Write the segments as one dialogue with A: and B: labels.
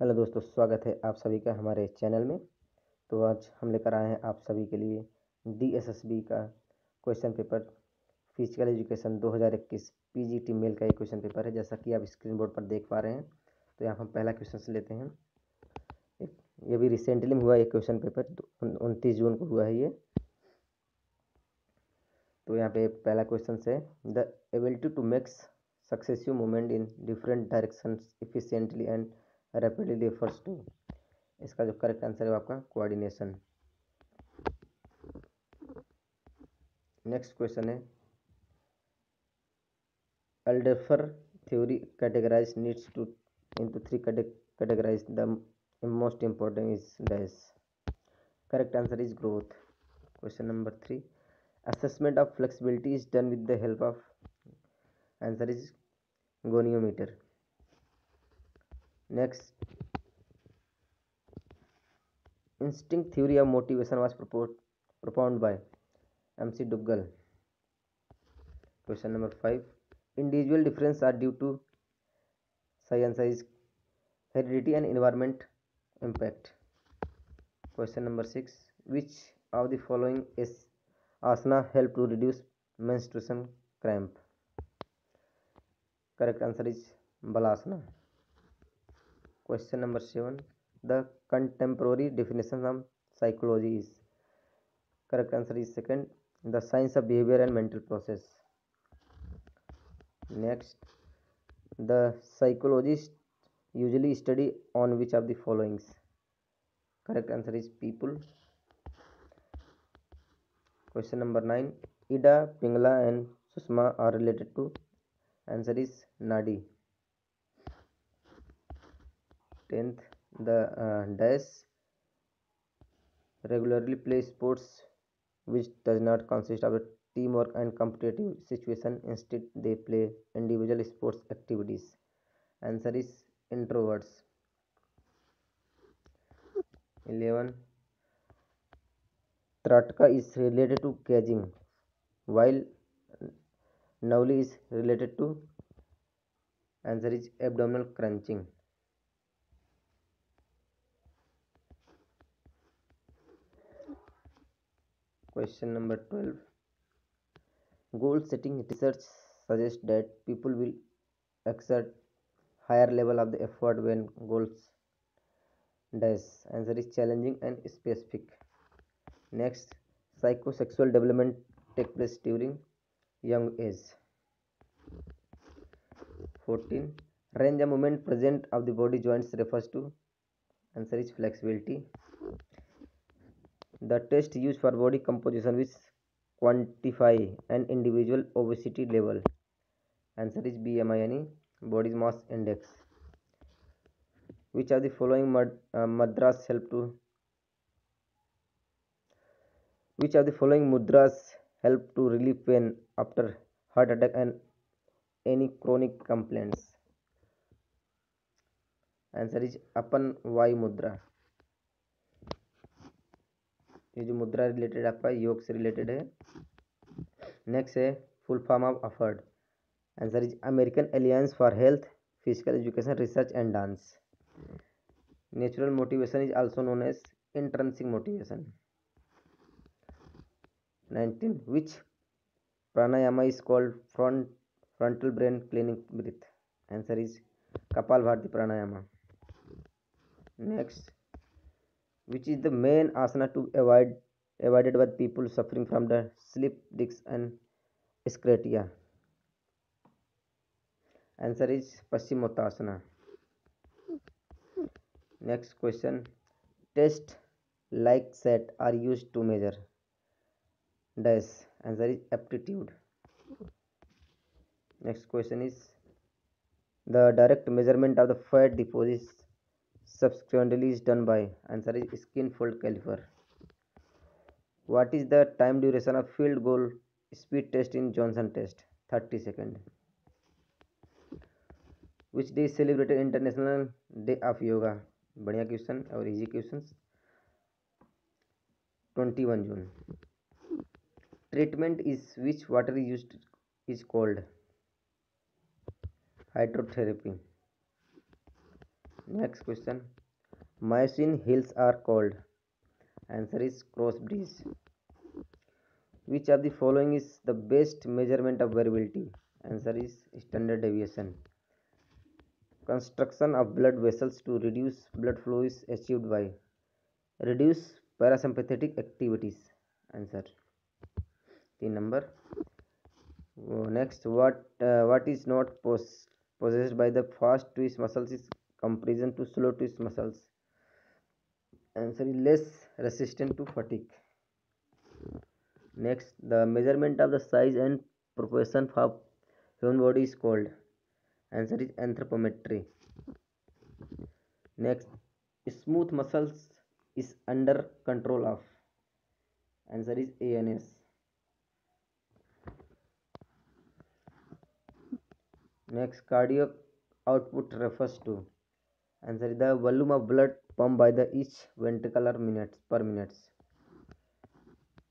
A: Hello दोस्तों, स्वागत है आप सभी का हमारे चैनल में। तो आज हम लेकर आए हैं आप सभी के लिए DSSB का question paper physical education 2021 PGT male का एक क्वेश्चन पेपर है, जैसा कि आप स्क्रीन बोर्ड पर देख पा रहे हैं। तो यहाँ हम पहला क्वेश्चन से लेते हैं। ये भी रिसेंटली में हुआ एक क्वेश्चन पेपर 29 जून को हुआ है ये। तो यहाँ पे पहला क्वेश्चन है, the ability to make successive movement in different directions efficiently and rapidly refers to. इसका जो करेक्ट आंसर है वो आपका कोऑर्डिनेशन। नेक्स्ट क्वेश्चन है, Alderfer theory categorize needs to into three categories. The most important is dash. Correct answer is growth. Question number 3, assessment of flexibility is done with the help of, answer is goniometer. Next, instinct theory of motivation was propounded by MC Duggal. Question number 5, individual differences are due to science is heredity and environment impact. Question number 6, which of the following is asana help to reduce menstruation cramp? Correct answer is balasana. Question number 7, the contemporary definition of psychology is, correct answer is second, the science of behavior and mental process. Next, the psychologists usually study on which of the followings? Correct answer is people. Question number 9, Ida Pingala and Sushma are related to, answer is nadi. 10th, the dash regularly play sports which does not consist of a teamwork and competitive situation. Instead they play individual sports activities. Answer is introverts. 11, Tratka is related to caging while Navli is related to, answer is abdominal crunching. Question number 12, goal setting research suggests that people will exert higher level of the effort when goals dash. Answer is challenging and specific. Next, psychosexual development take place during young age. 14, range of movement present of the body joints refers to, answer is flexibility. The test used for body composition which quantify an individual obesity level, answer is BMI, yani body mass index. Which of the following mudras help to, which of the following mudras help to relieve pain after heart attack and any chronic complaints? Answer is Apan Vayu Mudra. ये जो मुद्रा related आपका योग से related है। Next है full form of AAHPERD, answer is American alliance for health physical education research and dance. Natural motivation is also known as intrinsic motivation. 19, which pranayama is called frontal brain cleaning breath? Answer is Kapalbhati pranayama. Next, which is the main asana to avoided by people suffering from the sleep discs and skratia? Answer is Paschimottanasana. Next question, test like set are used to measure dash. Answer is aptitude. Next question is, the direct measurement of the fat deposits subsequently is done by, answer is skin fold caliper. What is the time duration of field goal speed test in Johnson test? 30 seconds. Which day is celebrated International Day of Yoga? बढ़िया question और easy question. 21 June. Treatment is which water is used is called? Hydrotherapy. Next question. Myosin hills are called. Answer is cross bridge. Which of the following is the best measurement of variability? Answer is standard deviation. Construction of blood vessels to reduce blood flow is achieved by reduce parasympathetic activities. Answer 3 number. Next, what is not possessed by the fast twitch muscles is comparison to slow twitch muscles. Answer is less resistant to fatigue. Next, the measurement of the size and proportion of human body is called. Answer is anthropometry. Next, smooth muscles is under control of. Answer is ANS. Next, cardiac output refers to. Answer is the volume of blood pumped by the each ventricular minutes per minute.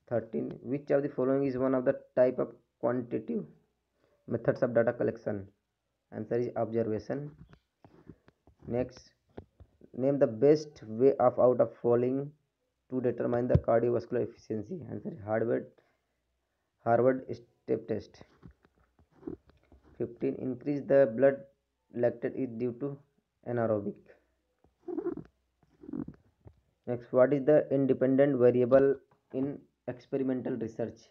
A: 13. Which of the following is one of the type of quantitative methods of data collection? Answer is observation. Next, name the best way of out of falling to determine the cardiovascular efficiency. Answer is Harvard step test. 15. Increase the blood lactate is due to anaerobic. Next, what is the independent variable in experimental research?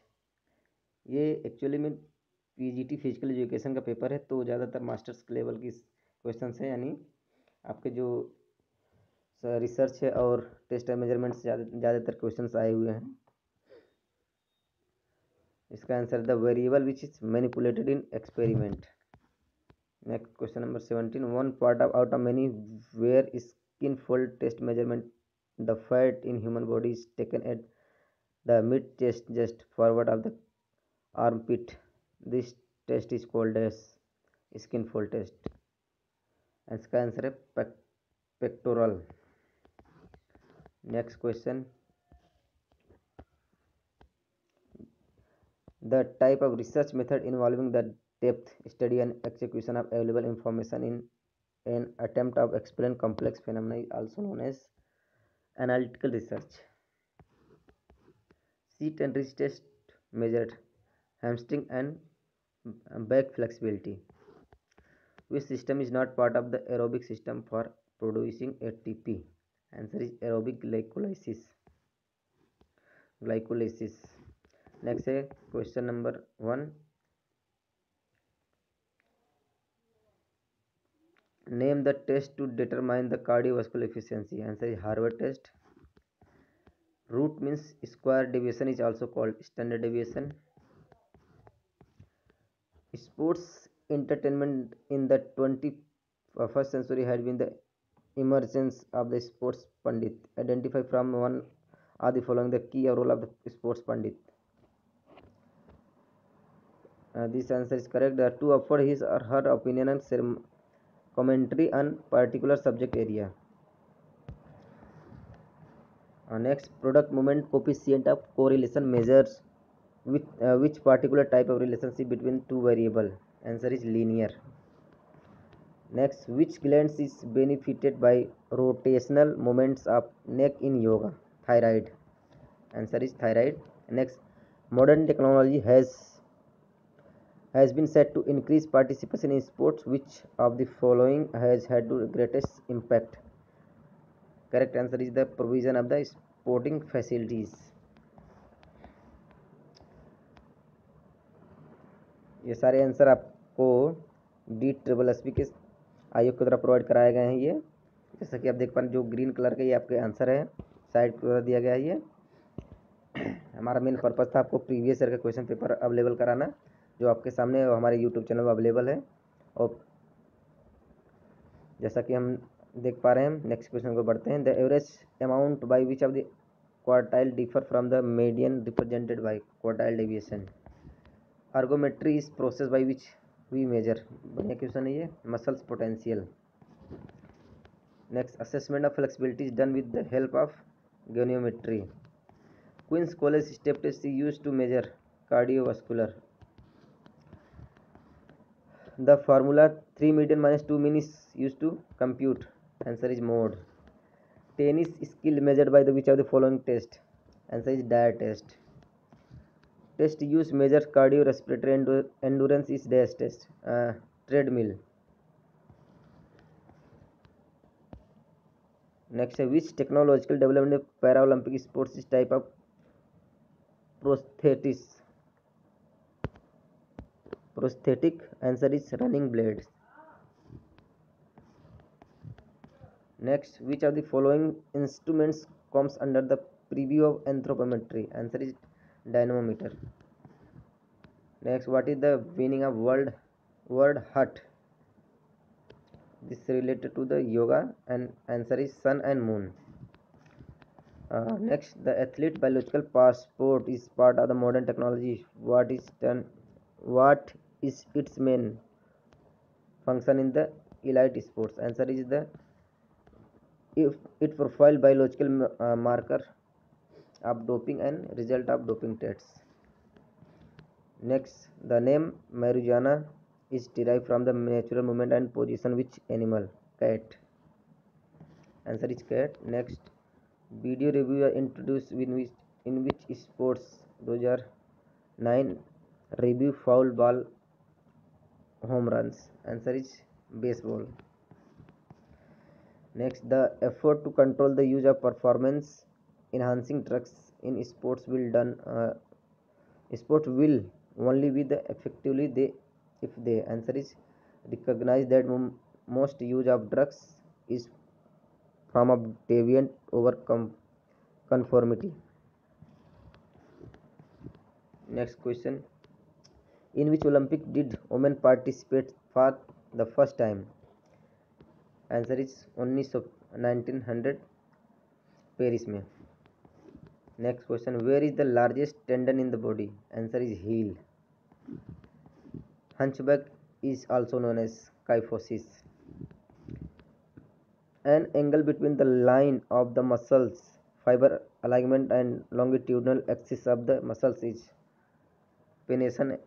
A: ये actually में PGT physical education का paper है, तो ज़्यादातर masters level की question है, यानी आपके जो रिसर्च है और टेस्ट एंड मेजरमेंट से ज़्यादातर क्वेश्चंस आए हुए हैं. इसका answer the variable which is manipulated in experiment. Next question number 17. One part of out of many where skin fold test measurement the fat in human body is taken at the mid chest just forward of the armpit. This test is called as skin fold test. And इसका answer है pectoral. Next question. The type of research method involving the depth study and execution of available information in an attempt of explain complex phenomena is also known as analytical research. Sit and reach test measured hamstring and back flexibility. Which system is not part of the aerobic system for producing ATP? Answer is aerobic glycolysis. Next है question number 1. Name the test to determine the cardiovascular efficiency. Answer is Harvard test. Root means square deviation is also called standard deviation. Sports entertainment in the 21st century had been the emergence of the sports pundit. Identify from one or the following the key role of the sports pundit. This answer is correct. The two offered his or her opinion and commentary on particular subject area. Next, product moment coefficient of correlation measures with which particular type of relationship between two variable. Answer is linear. Next, which glands is benefited by rotational movements of neck in yoga? Thyroid. Answer is thyroid. Next, modern technology has been said to increase participation in sports. Which of the following has had the greatest impact? Correct answer is the provision of the sporting facilities. ये सारे answer आपको DSSB के आयोग की तरफ provide कराए गए हैं. ये जैसा कि आप देख पा रहे हैं, जो ग्रीन कलर का ये आपके आंसर है, साइड पर दिया गया है. ये हमारा मेन पर्पज़ था आपको प्रीवियस ईयर का क्वेश्चन पेपर अवेलेबल कराना, जो आपके सामने हमारे यूट्यूब चैनल पर अवेलेबल है. और जैसा कि हम देख पा रहे हैं, नेक्स्ट क्वेश्चन को बढ़ते हैं. The average amount by which of the quartile differ from the median represented by quartile deviation. Ergometry is process by which we measure. बढ़िया क्वेश्चन है ये. Muscles potential. Next, assessment of flexibility is done with the help of goniometry. Queens college step test is used to measure cardiovascular. The formula 3 median minus 2 mean is used to compute Answer is mode. Tennis skill measured by the which of the following test? Answer is Dyer test. Test use measure cardiorespiratory endurance is dash test. Treadmill. Next, which technological development in Paralympic sports is type of prosthesis? Prosthetic. Answer is running blades. Next, which of the following instruments comes under the preview of anthropometry? Answer is dynamometer. Next, what is the meaning of word hut? This is related to the yoga, and answer is sun and moon. Next, the athlete biological passport is part of the modern technology. What is its main function in the elite sports? Answer is the if it profile biological marker of doping and result of doping tests. Next, the name marijuana is derived from the natural movement and position which animal? Cat. Answer is cat. Next, video reviewer introduced in which sports? Those are 9 review foul ball home runs. Answer is baseball. Next, the effort to control the use of performance enhancing drugs in sports will only be the effectively they if they. Answer is recognize that most use of drugs is from a deviant over conformity. Next question, in which Olympic did women participate for the first time? Answer is 1900 Paris में. Next question, where is the largest tendon in the body? Answer is heel. Hunchback is also known as kyphosis. An angle between the line of the muscles fiber alignment and longitudinal axis of the muscles is pennation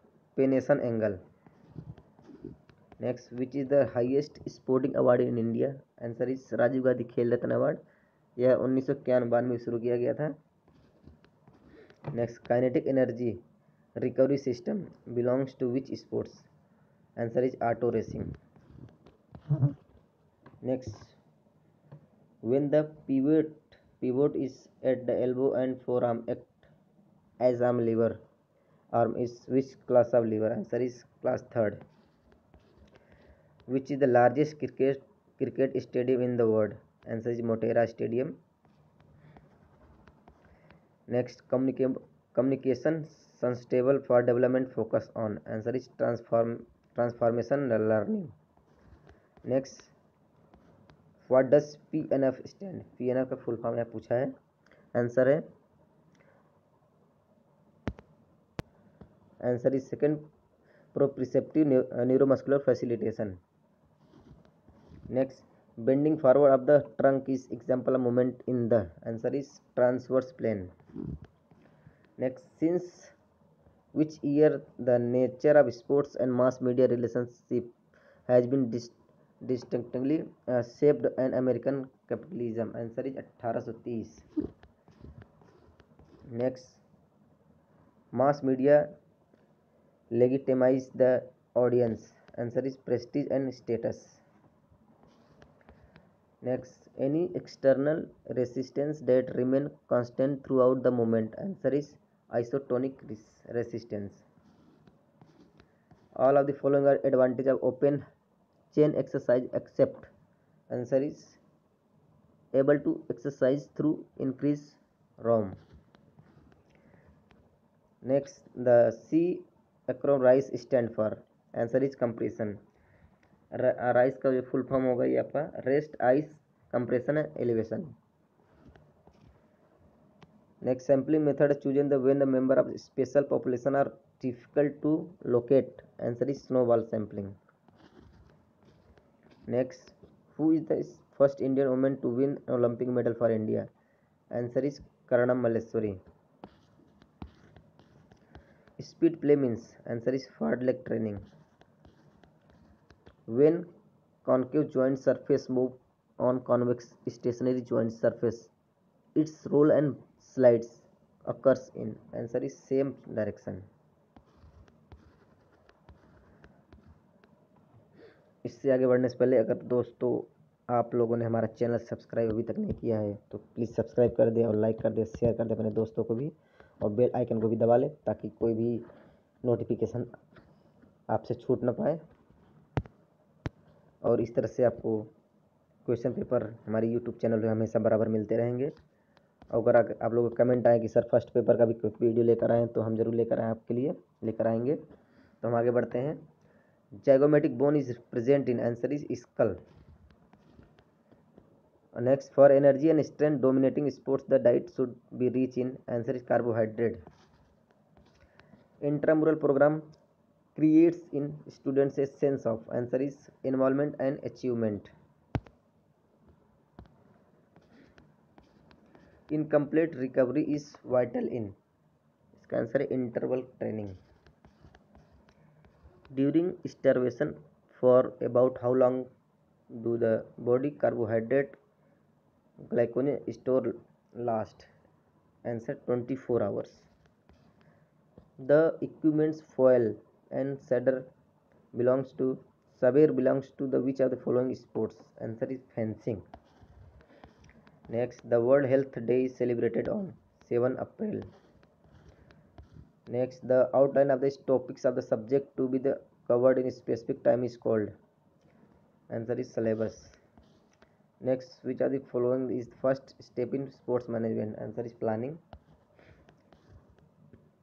A: angle. Next, which is the highest sporting award in India? Answer is Rajiv Gandhi Khel Ratna award. यह 1991 में शुरू किया गया था. Next, kinetic energy recovery system belongs to which sports? Answer is auto racing. Next, when the pivot is at the elbow and forearm act as arm lever, arm is which class of lever? Answer is class 3rd. Which is the largest cricket stadium in the world? Answer is Motera Stadium. Next, communication sustainable for development focus on. Answer is transformation learning. Next, what does PNF stand? PNF का full form यहाँ पूछा है. Answer है answer is second proprioceptive neuromuscular facilitation. Next, bending forward of the trunk is example of movement in the. Answer is transverse plane. Next, since which year the nature of sports and mass media relationship has been distinctly shaped an American capitalism? Answer is 1830. Next, mass media legitimize the audience. Answer is prestige and status. Next, any external resistance that remain constant throughout the movement. Answer is isotonic resistance. All of the following are advantage of open chain exercise except. Answer is able to exercise through increase ROM. Next, the C acronym RISE stand for. Answer is compression. RICE का जो full form होगा ये आपका rest ice compression elevation. Next, sampling method chosen the when the member of special population are difficult to locate. Answer is snowball sampling. Next, who is the first Indian women to win Olympic medal for India? Answer is Karnam Malleswari. Speed play means. Answer is forward leg training. When concave joint surface move on convex stationary joint surface. Its roll and slides occurs in answer is same direction. इससे आगे बढ़ने से पहले अगर दोस्तों आप लोगों ने हमारा चैनल सब्सक्राइब अभी तक नहीं किया है तो प्लीज़ सब्सक्राइब कर दें और लाइक कर दें, शेयर कर दें अपने दोस्तों को भी, और बेल आइकन को भी दबा लें ताकि कोई भी नोटिफिकेशन आपसे छूट ना पाए। और इस तरह से आपको क्वेश्चन पेपर हमारे यूट्यूब चैनल पे हमेशा बराबर मिलते रहेंगे। अगर आप लोगों को कमेंट आए कि सर फर्स्ट पेपर का भी वीडियो लेकर आएँ तो हम जरूर लेकर आएँ, आपके लिए लेकर आएंगे। तो हम आगे बढ़ते हैं। Zygomatic bone is present in answer is skull. Next, for energy and strength dominating sports the diet should be rich in answer is carbohydrate. Intramural program creates in students a sense of answer is involvement and achievement. Incomplete recovery is vital in, इसका answer है interval training. During starvation for about how long do the body carbohydrate glycogen store last, answer 24 hours. The equipment's foil and Saber belongs to the which of the following sports, answer is fencing. Next, the World Health Day is celebrated on 7 April. Next, the outline of the topics of the subject to be covered in a specific time is called, answer is syllabus. Next, which of the following is the first step in sports management, answer is planning.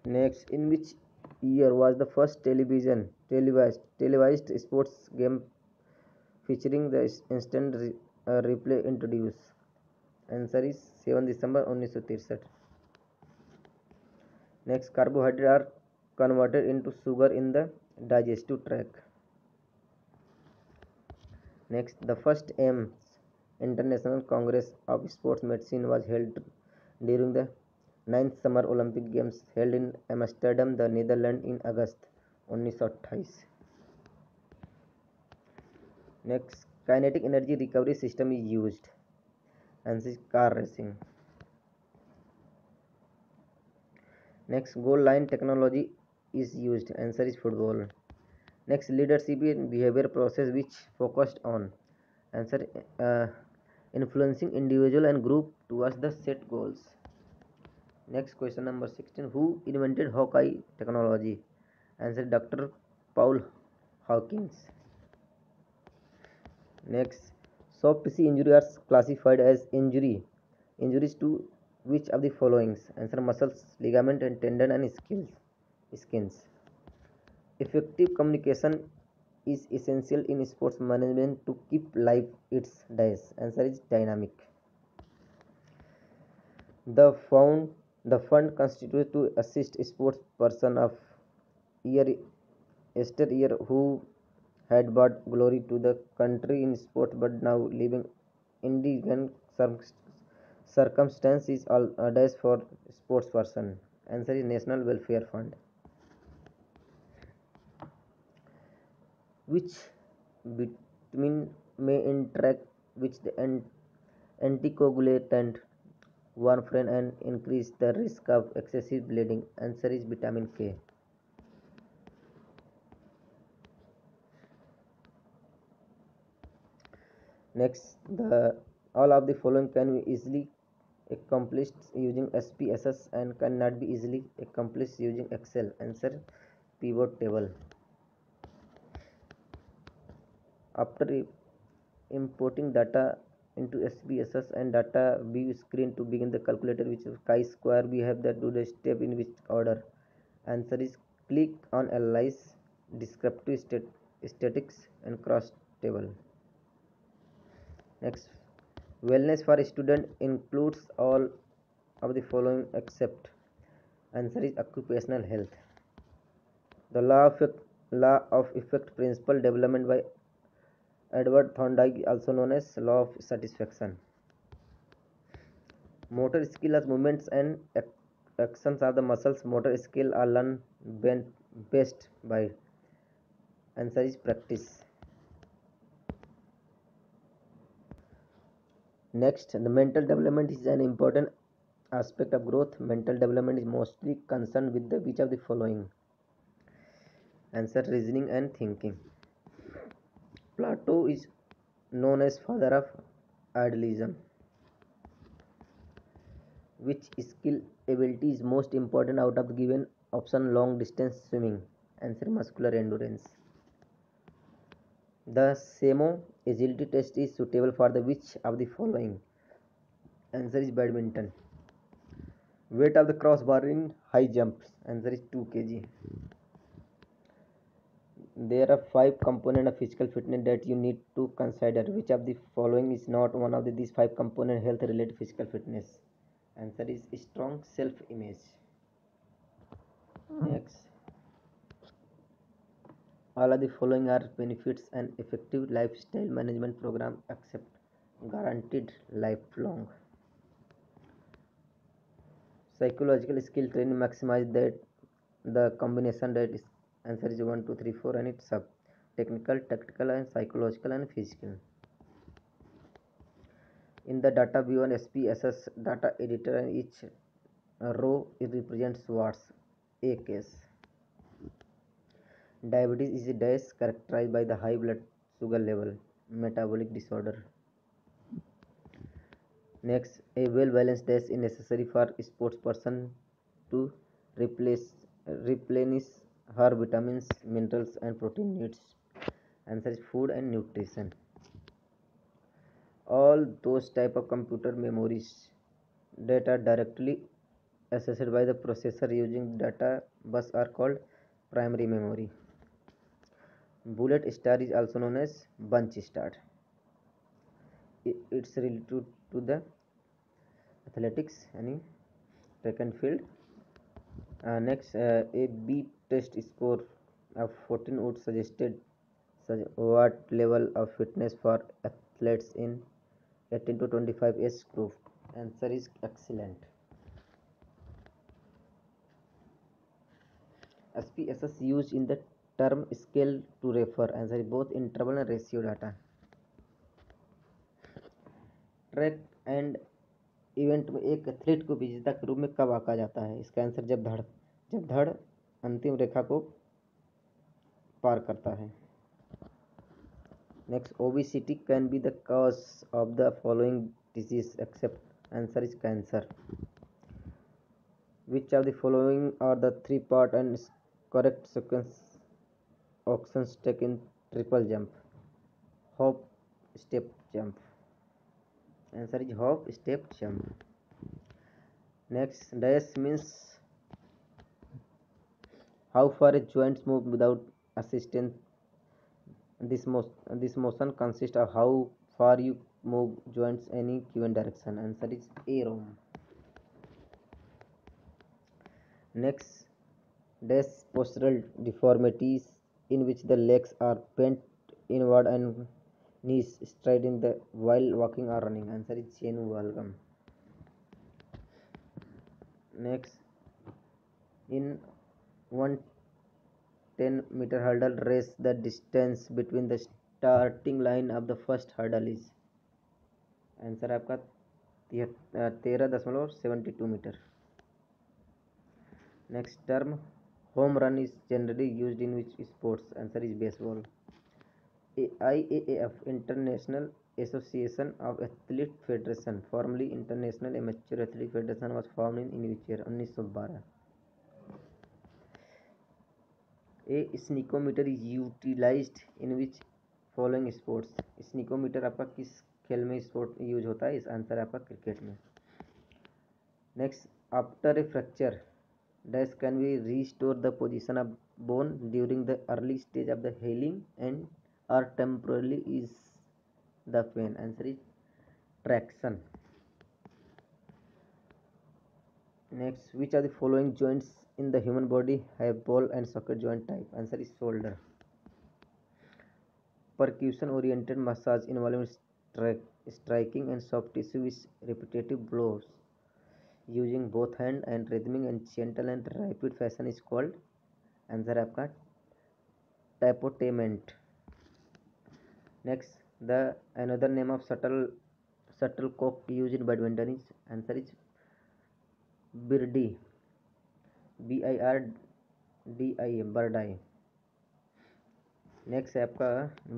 A: Next, in which year was the first televised sports game featuring the instant replay introduced, answer is 7 December 1963. Next, carbohydrates are converted into sugar in the digestive tract. Next, the first AIMS International Congress of Sports Medicine was held during the 9th Summer Olympic Games held in Amsterdam, the Netherlands in August 1928. Next, kinetic energy recovery system is used, answer is car racing. Next, goal line technology is used, answer is football. Next, leadership in behavior process which focused on, answer influencing individual and group towards the set goals. Next, question number 16, who invented Hawkeye technology, answer Dr. Paul Hawkins. Next, soft tissue injuries are classified as injuries to which of the following, answer muscles, ligament and tendon and skins. Effective communication is essential in sports management to keep live its days, answer is dynamic. The fund constituted to assist sports person of year yesteryear who had brought glory to the country in sport but now living indigent circumstances all days for sports person, answer is National Welfare Fund. Which vitamin may interact with the anticoagulant warfarin and increase the risk of excessive bleeding, answer is vitamin K. Next, all of the following can be easily accomplished using SPSS and cannot be easily accomplished using Excel, answer pivot table. After importing data into SPSS and data view screen to begin the calculator which is chi-square, we have that do the step in which order, answer is click on analyze descriptive statistics and cross table. Next, wellness for a student includes all of the following except, answer is occupational health. The law of effect principle development by Edward Thorndike, also known as law of satisfaction. Motor skill as movements and actions of the muscles. Motor skill are learned best by, answer is practice. Next, the mental development is an important aspect of growth. Mental development is mostly concerned with the which of the following: answer, reasoning and thinking. Plato is known as father of idealism. Which skill ability is most important out of the given option? Long distance swimming. Answer, muscular endurance. The SEMO agility test is suitable for the which of the following? Answer is badminton. Weight of the crossbar in high jump. Answer is 2 kg. There are 5 components of physical fitness that you need to consider. Which of the following is not one of these 5 component health related physical fitness? Answer is strong self image. Next, all of the following are benefits and effective lifestyle management program except guaranteed lifelong. Psychological skill training maximize that the combination that is answer is 1 2 3 4 and it's up technical, tactical and psychological and physical. In the data view and SPSS data editor, and each row it represents what's a case. Diabetes is a disease characterized by the high blood sugar level, metabolic disorder. Next, a well-balanced diet is necessary for a sports person to replenish her vitamins, minerals, and protein needs. Answer is food and nutrition. All those type of computer memories that are directly accessed by the processor using data bus are called primary memory. Bullet star is also known as bunch star. It's related to the athletics and track and field. Next, a B test score of 14 would suggested what level of fitness for athletes in 18 to 25 age group. Answer is excellent. SPSS used in the term scale to refer. Answer is both interval and ratio data. Track and event में एक athlete को विजेता के रूप में कब आंका जाता है? इसका आंसर जब धड़ अंतिम रेखा को पार करता है. Next, obesity can be the cause of the following disease accept. Answer is cancer. Which of the following are the 3 part and correct sequence options taken triple jump? Hop, step, jump. Answer is hop, step, jump. Next, dash means how far a joint moves without assistance. This motion consists of how far you move joints any given direction. Answer is arrow. Next, dash postural deformities in which the legs are bent inward and knees straight in the while walking or running. Answer is Chenu valgum. Next, in 110-meter hurdle race, the distance between the starting line of the first hurdle is. Answer आपका 13.72 metre. Next term, home run is generally used in which sports? Answer is baseball. IAAF, International Association of Athlete Federation, formerly International Amateur Athlete Federation, was formed in which year? 1912. A sneakometer is utilized in which following sports? स्नीकोमीटर आपका किस खेल में sport use होता है? इस answer आपका cricket में. Next, after a fracture dash can we restore the position of bone during the early stage of the healing and or temporarily is the pain? Answer is traction. Next, which of the following joints in the human body have ball and socket joint type? Answer is shoulder. Percussion oriented massage involving striking and soft tissue with repetitive blows using both hand and rhythmic and gentle and rapid fashion is called. Answer आपका tapotement. Next, the another name of shuttlecock used in badminton is answer is birdie, BIRDIE, birdie. Next है आपका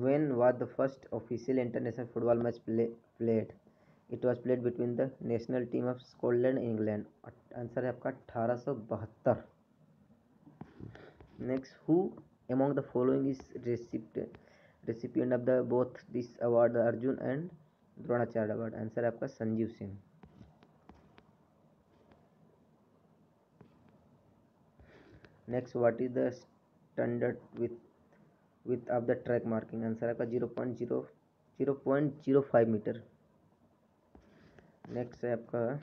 A: when was the first official international football match played? It was played between the national team of Scotland England. Answer है आपका 1872। Next who among the following is recipient of the both this award, Arjun and Dronacharya award? Answer है आपका Sanjeev Singh. Next what is the standard width of the track marking? Answer आपका 0.05 metre. Next है आपका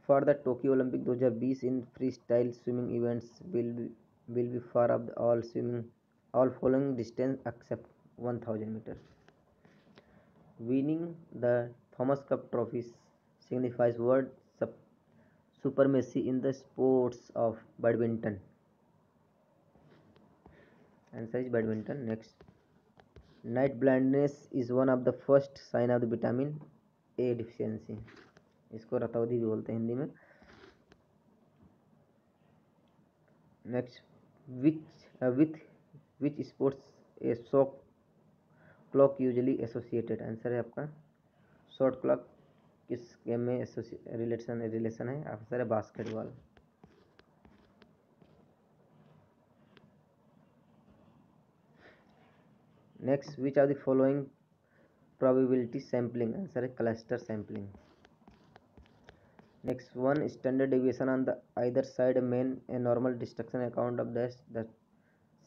A: for the Tokyo Olympic 2020 in free style swimming events will be for of all following distance except 1000 meter. Winning the Thomas Cup trophies signifies word supremacy in the sports of badminton. Answer is badminton. Next, night blindness is one of the first sign of the vitamin A deficiency. इसको रतौधी भी बोलते हैं हिंदी में। Next with which sports a shot clock usually associated? Answer है आपका shot clock किस game में relation है? आंसर है basketball. Next which are the following probability sampling? Answer है cluster sampling. Next, one standard deviation on the either side mean a normal destruction account of the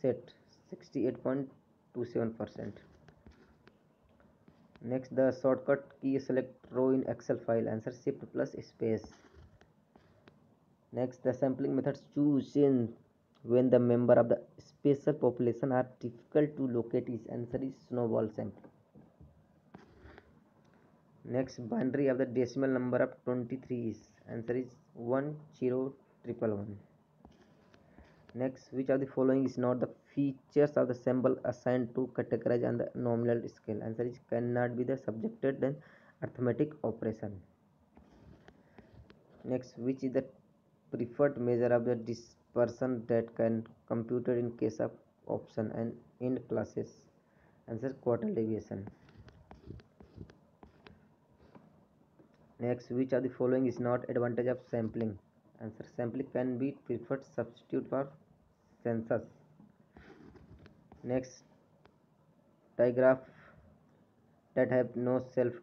A: set 68.27%. Next, the shortcut key select row in Excel file. Answer shift plus space. Next, the sampling methods chosen when the member of the special population are difficult to locate is answer is snowball sampling. Next, binary of the decimal number of 23 is answer is 10111. Next, which of the following is not the features of the symbol assigned to categorize on the nominal scale? Answer is cannot be the subjected then arithmetic operation. Next, which is the preferred measure of the dispersion that can computed in case of option and in classes? Answer quartile deviation. Next, which of the following is not advantage of sampling? Answer sampling can be preferred substitute for census. Next, digraph that have no self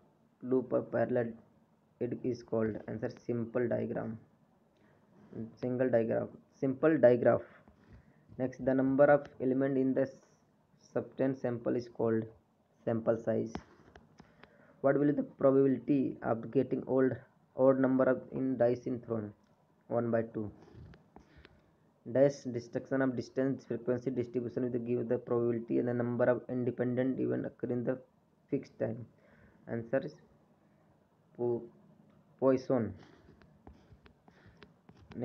A: loop or parallel it is called answer simple diagram. Simple digraph. Next, the number of element in the substance sample is called sample size. What will be the probability of getting odd number of in dice in thrown? 1/2. Dash destruction of distance frequency distribution will give the probability and the number of independent event occur in the fixed time. Answer is Poisson.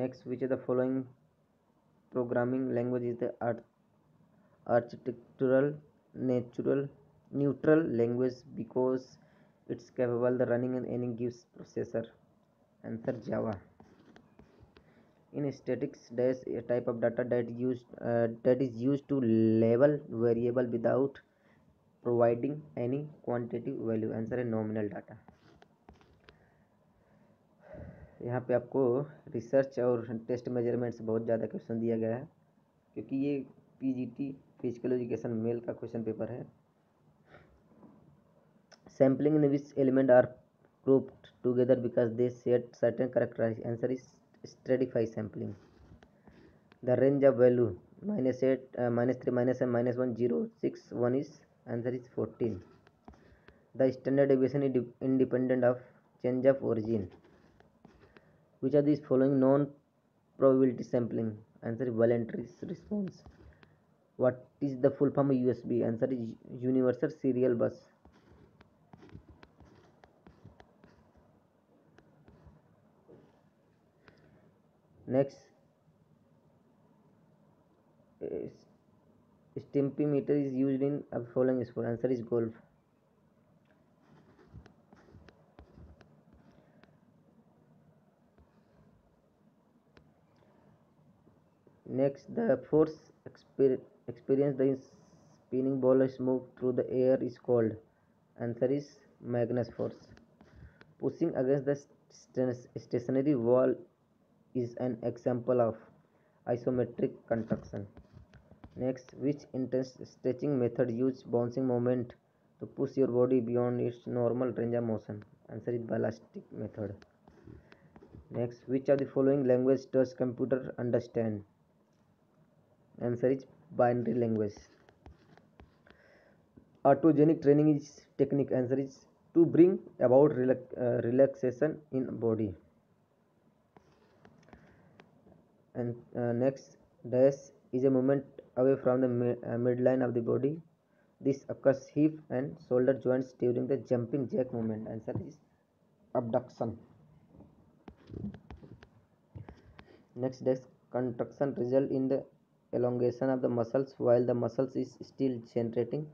A: Next, which of the following programming language is the architectural neutral language because it's capable of running in any gives processor? Answer Java. In statistics, there is a type of data that is used to label variable without providing any quantitative value. Answer है nominal data. यहाँ पे आपको research और test measurements बहुत ज़्यादा question दिया गया है क्योंकि ये पीजीटी फिजिकल एजुकेशन मेल का क्वेश्चन पेपर है. Sampling in which element are grouped together because they share certain characteristics. Answer is stratify sampling. The range of value -8, -3, -7, -1, 0, 6, 1 is answer is 14. The standard deviation is independent of change of origin. Which are these following non-probability sampling? Answer is voluntary response. What is the full form of USB? Answer is Universal Serial Bus. Next, stimpimeter is used in following sport? Answer is golf. Next, the force experience the spinning ball is moved through the air is called. Answer is Magnus force. Pushing against the stationary wall is an example of isometric contraction. Next, which intense stretching method use bouncing moment to push your body beyond its normal range of motion? Answer is ballistic method. Next, which of the following language does computer understand? Answer is binary language. Autogenic training is technique. Answer is to bring about relaxation in body. And next, dash is a movement away from the midline of the body. This occurs hip and shoulder joints during the jumping jack movement. Answer is abduction. Next, dash contraction result in the elongation of the muscles while the muscles is still generating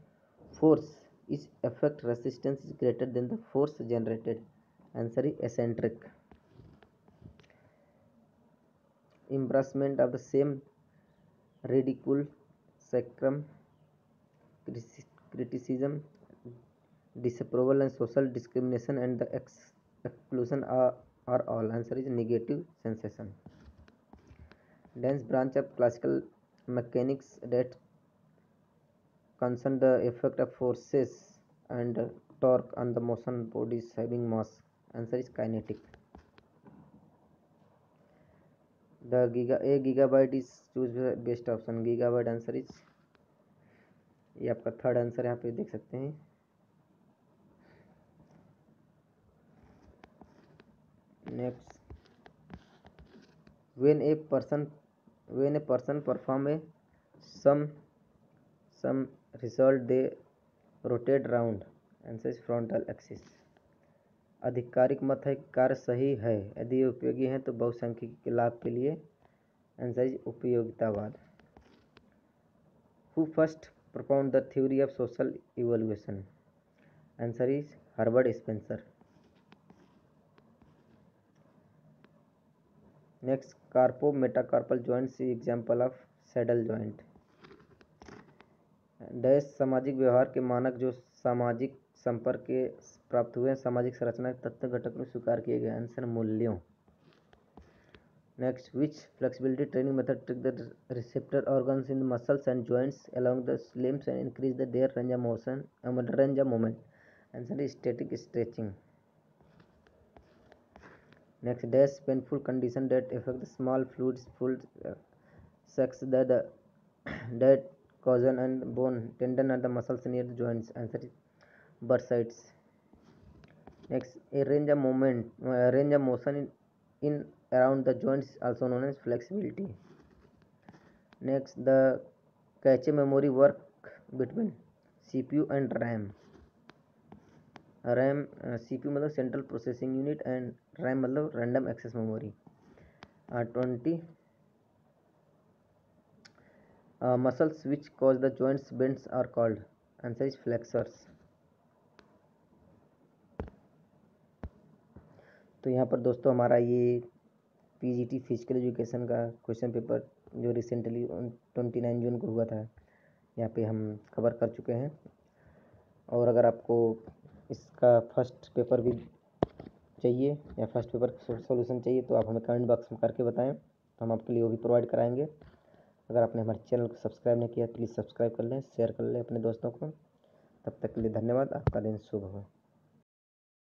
A: force. Its effect resistance is greater than the force generated. Answer is eccentric. Embarrassment of the same ridicule, sacrum, criticism, disapproval and social discrimination and the exclusion are all. Answer is negative sensation. Dance branch of classical mechanics that concern the effect of forces and torque on the motion bodies having mass. Answer is kinetic. The gigabyte is choose the best option. Gigabyte answer is ये आपका third answer यहाँ पे देख सकते हैं. Next, when a person perform a some result they rotate round. Answer is frontal axis. आधिकारिक मत है कार्य सही है यदि उपयोगी है तो बहुसंख्यक के लाभ के लिए. आंसर इज उपयोगितावाद. Who first propound the theory of social evaluation? Answer is Herbert Spencer. Next, carpo metacarpal joints is example of saddle joint. Dash सामाजिक व्यवहार के मानक जो सामाजिक संपर्क के प्राप्त हुए सामाजिक संरचना के तत्व घटक में स्वीकार किए गए. आंसर मूल्यों. Next, which flexibility training method trick the receptor organs in the muscles and joints along the limbs and increase their range of motion, range of movement? Answer is static stretching. Next, dash painful condition that affect the small fluids full sex that collagen and bone tendon and the muscles near the joints. Answer is bursitis. Next, a range of motion in around the joints is also known as flexibility. Next, the cache memory work between CPU and RAM. CPU मतलब central processing unit and RAM मतलब random access memory. 20 muscles which cause the joints bends are called. Answer is flexors. तो यहाँ पर दोस्तों हमारा ये PGT physical education का question paper जो रिसेंटली 29 जून को हुआ था यहाँ पे हम कवर कर चुके हैं. और अगर आपको इसका फर्स्ट पेपर भी चाहिए या फर्स्ट पेपर सॉल्यूशन चाहिए तो आप हमें कमेंट बॉक्स में करके बताएं, तो हम आपके लिए वो भी प्रोवाइड कराएंगे. अगर आपने हमारे चैनल को सब्सक्राइब नहीं किया प्लीज़ सब्सक्राइब कर लें, शेयर कर लें अपने दोस्तों को. तब तक के लिए धन्यवाद. आपका दिन शुभ हो.